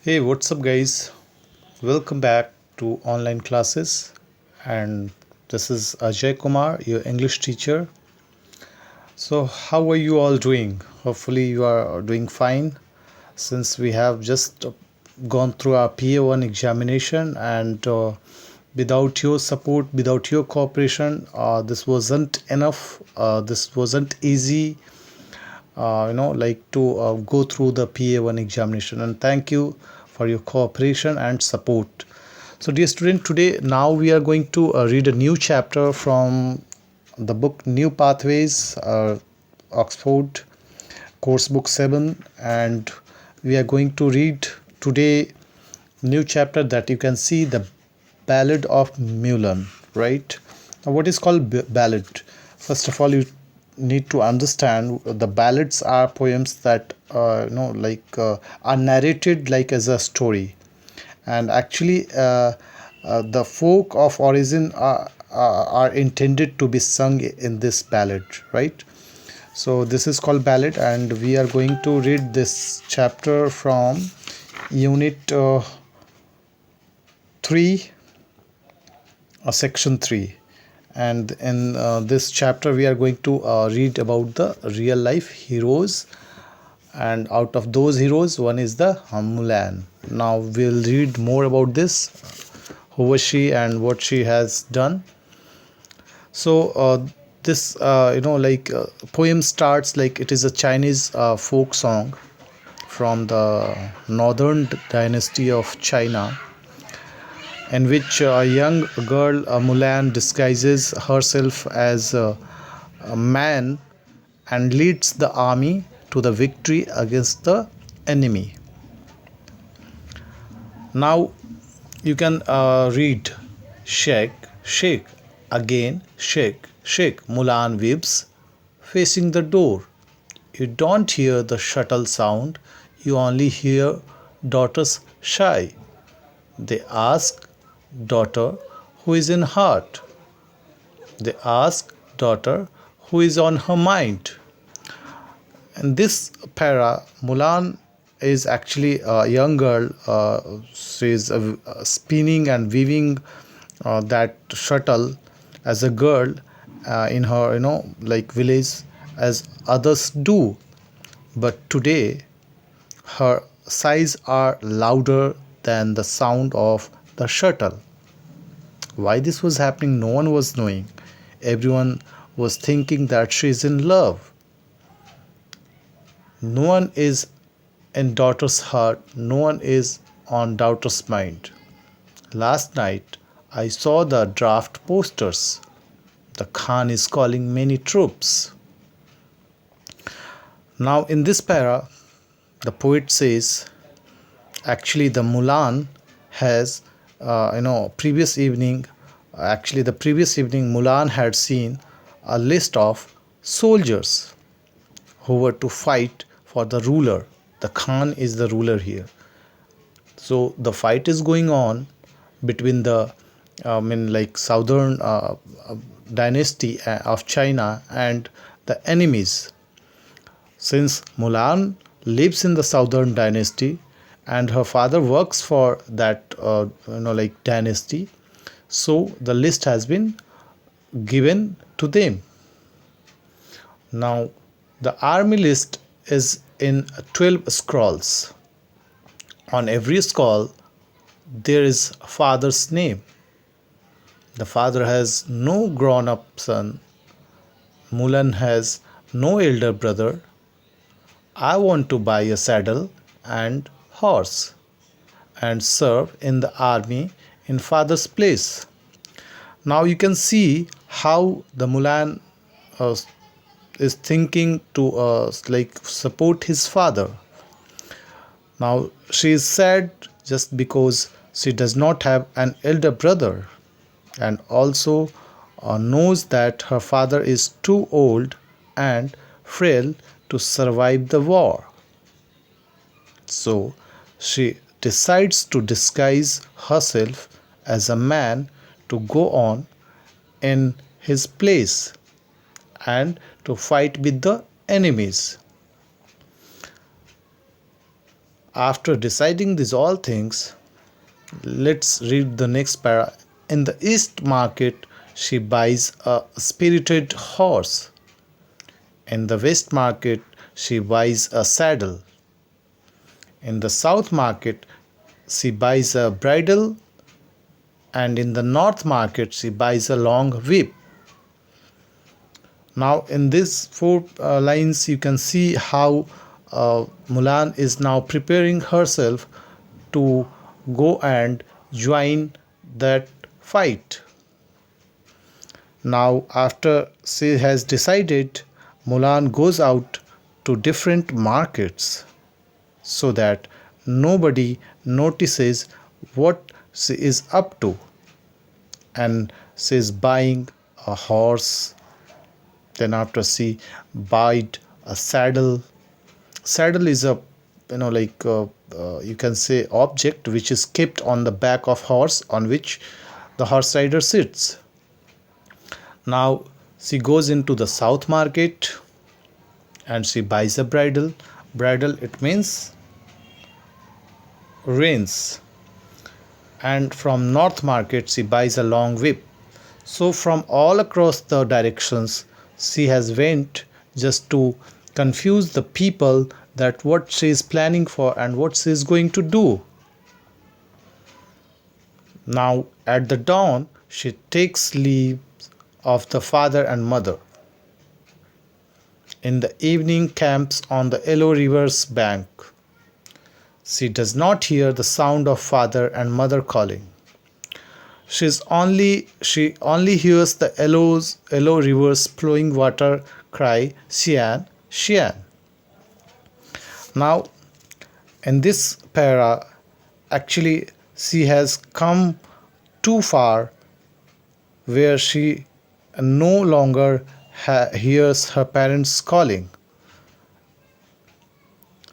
Hey, what's up, guys? Welcome back to online classes. And this is Ajay Kumar, your English teacher. So, how are you all doing? Hopefully, you are doing fine since we have just gone through our PA1 examination. And without your support, without your cooperation, this wasn't enough. This wasn't easy, to go through the PA1 examination. And thank you for your cooperation and support. So, dear student, today now we are going to read a new chapter from the book New Pathways, Oxford Course Book 7, and we are going to read today new chapter that you can see, the Ballad of Mulan, right? Now, what is called ballad? First of all, you need to understand the ballads are poems that are narrated like as a story, and actually the folk of origin are intended to be sung in this ballad, right? So this is called ballad, and we are going to read this chapter from unit 3, section 3. And in this chapter we are going to read about the real life heroes, and out of those heroes one is the Mulan. Now we'll read more about this, who was she and what she has done. So this poem starts like it is a Chinese folk song from the northern dynasty of China, in which a young girl, Mulan, disguises herself as a man and leads the army to the victory against the enemy. Now you can read shake, shake, again shake, shake. Mulan weeps, facing the door. You don't hear the shuttle sound, you only hear daughters shy. They ask, daughter, who is in heart? They ask, daughter, who is on her mind? In this para, Mulan is actually a young girl. She is spinning and weaving that shuttle as a girl in her, village, as others do. But today, her sighs are louder than the sound of the shuttle. Why this was happening, no one was knowing. Everyone was thinking that she is in love. No one is in daughter's heart, no one is on daughter's mind. Last night I saw the draft posters. The Khan is calling many troops. Now in this para, the poet says, actually the Mulan has, previous evening, the previous evening Mulan had seen a list of soldiers who were to fight for the ruler. The Khan is the ruler here. So the fight is going on between the southern dynasty of China and the enemies. Since Mulan lives in the southern dynasty and her father works for that dynasty, so the list has been given to them. Now the army list is in 12 scrolls. On every scroll there is a father's name. The father has no grown up son. Mulan has no elder brother. I want to buy a saddle and horse and serve in the army in father's place. Now you can see how the Mulan is thinking to support his father. Now she is sad just because she does not have an elder brother, and also knows that her father is too old and frail to survive the war. So she decides to disguise herself as a man to go on in his place and to fight with the enemies. After deciding these all things, let's read the next para. In the East Market, she buys a spirited horse. In the West Market, she buys a saddle. In the South Market, she buys a bridle. And in the North Market, she buys a long whip. Now, in these four lines, you can see how Mulan is now preparing herself to go and join that fight. Now, after she has decided, Mulan goes out to different markets so that nobody notices what she is up to. And she is buying a horse. Then after she bought a saddle. Saddle is a you can say object which is kept on the back of horse, on which the horse rider sits. Now she goes into the South Market and she buys a bridle. Bridle, it means reins. And from North Market she buys a long whip. So from all across the directions she has went just to confuse the people that what she is planning for and what she is going to do. Now at the dawn she takes leave of the father and mother. In the evening camps on the Yellow River's bank. She does not hear the sound of father and mother calling. She only hears the yellow river's flowing water cry, Xian, Xian. Now, in this para, actually, she has come too far where she no longer hears her parents calling.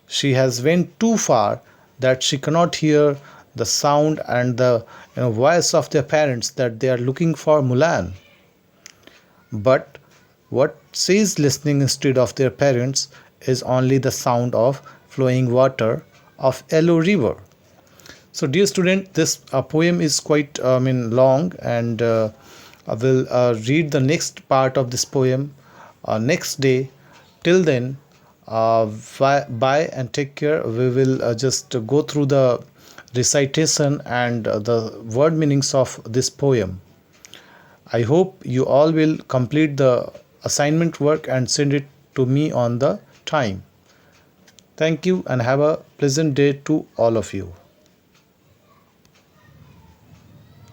She has went too far that she cannot hear the sound and the voice of their parents that they are looking for Mulan. But what she is listening instead of their parents is only the sound of flowing water of Yellow River. So, dear student, this poem is quite long, and I will read the next part of this poem next day. Till then, bye and take care. We will just go through the recitation and the word meanings of this poem. I hope you all will complete the assignment work and send it to me on the time. Thank you and have a pleasant day to all of you.